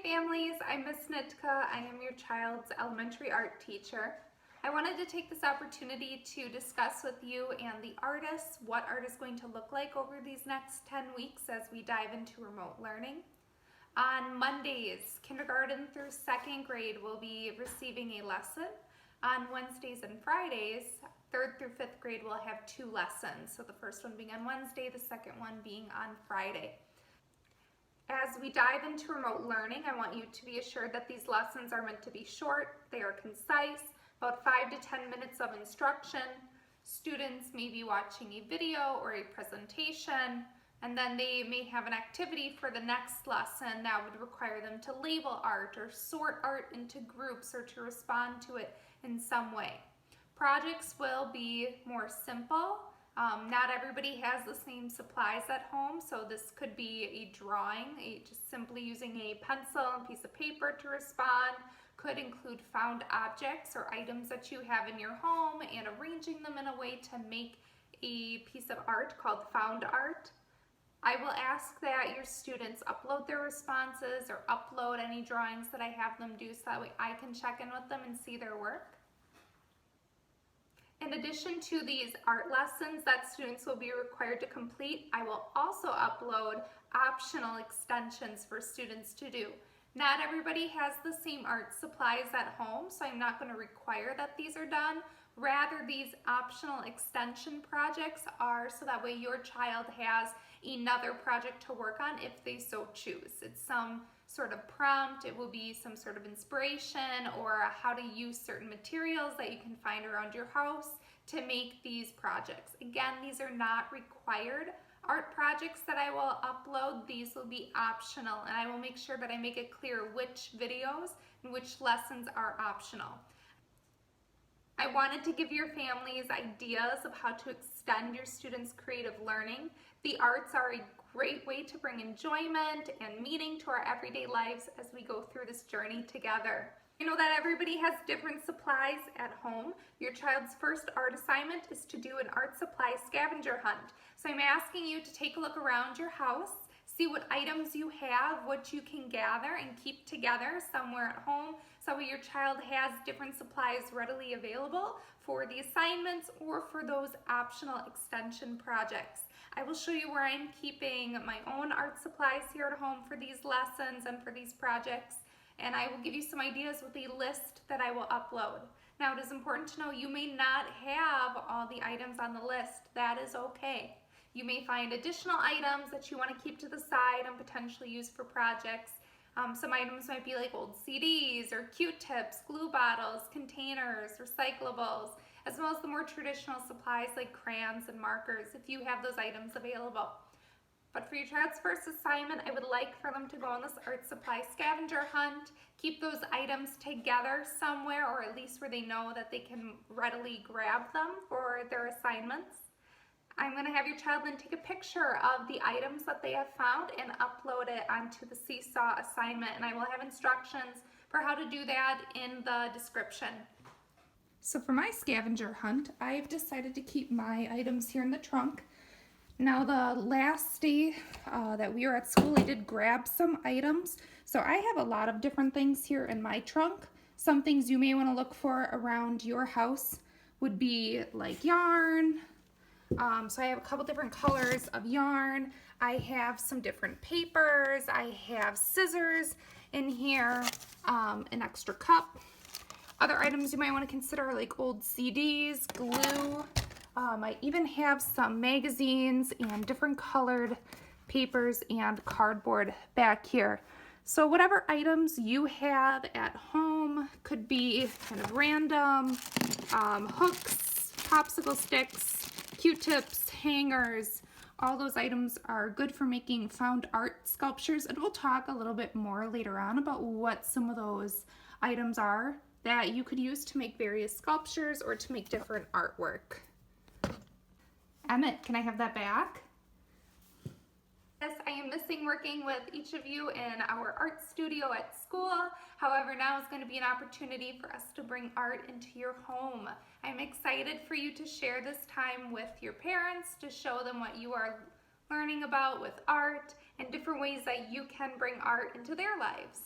families, I'm Miss Nitka. I am your child's elementary art teacher. I wanted to take this opportunity to discuss with you and the artists what art is going to look like over these next 10 weeks as we dive into remote learning. On Mondays, kindergarten through second grade will be receiving a lesson. On Wednesdays and Fridays, third through fifth grade will have 2 lessons. So the first one being on Wednesday, the second one being on Friday. As we dive into remote learning, I want you to be assured that these lessons are meant to be short, they are concise, about 5 to 10 minutes of instruction. Students may be watching a video or a presentation, and then they may have an activity for the next lesson that would require them to label art or sort art into groups or to respond to it in some way. Projects will be more simple. Not everybody has the same supplies at home, so this could be a drawing, just simply using a pencil and piece of paper to respond. Could include found objects or items that you have in your home and arranging them in a way to make a piece of art called found art. I will ask that your students upload their responses or upload any drawings that I have them do so that way I can check in with them and see their work. In addition to these art lessons that students will be required to complete, I will also upload optional extensions for students to do. Not everybody has the same art supplies at home, so I'm not going to require that these are done. Rather, these optional extension projects are so that way your child has another project to work on if they so choose. It's some sort of prompt, it will be some sort of inspiration or how to use certain materials that you can find around your house to make these projects. Again, these are not required art projects that I will upload. These will be optional, and I will make sure that I make it clear which videos and which lessons are optional. I wanted to give your families ideas of how to extend your students' creative learning. The arts are a great way to bring enjoyment and meaning to our everyday lives as we go through this journey together. I know that everybody has different supplies at home. Your child's first art assignment is to do an art supply scavenger hunt. So I'm asking you to take a look around your house, see what items you have, what you can gather and keep together somewhere at home so your child has different supplies readily available for the assignments or for those optional extension projects. I will show you where I'm keeping my own art supplies here at home for these lessons and for these projects, and I will give you some ideas with a list that I will upload. Now, it is important to know you may not have all the items on the list. That is okay. You may find additional items that you want to keep to the side and potentially use for projects. Some items might be like old CDs or Q-tips, glue bottles, containers, recyclables, as well as the more traditional supplies like crayons and markers if you have those items available. But for your child's first assignment, I would like for them to go on this art supply scavenger hunt, keep those items together somewhere, or at least where they know that they can readily grab them for their assignments. I'm going to have your child then take a picture of the items that they have found and upload it onto the Seesaw assignment, and I will have instructions for how to do that in the description. So for my scavenger hunt, I've decided to keep my items here in the trunk. Now, the last day that we were at school, I did grab some items. So I have a lot of different things here in my trunk. Some things you may want to look for around your house would be like yarn. So I have a couple different colors of yarn. I have some different papers. I have scissors in here, an extra cup. Other items you might want to consider are like old CDs, glue. I even have some magazines and different colored papers and cardboard back here. So whatever items you have at home, could be kind of random, hooks, popsicle sticks, Q-tips, hangers, all those items are good for making found art sculptures, and we'll talk a little bit more later on about what some of those items are that you could use to make various sculptures or to make different artwork. Emmett, can I have that back? Yes, I am missing working with each of you in our art studio at school. However, now is going to be an opportunity for us to bring art into your home. I'm excited for you to share this time with your parents, to show them what you are learning about with art and different ways that you can bring art into their lives.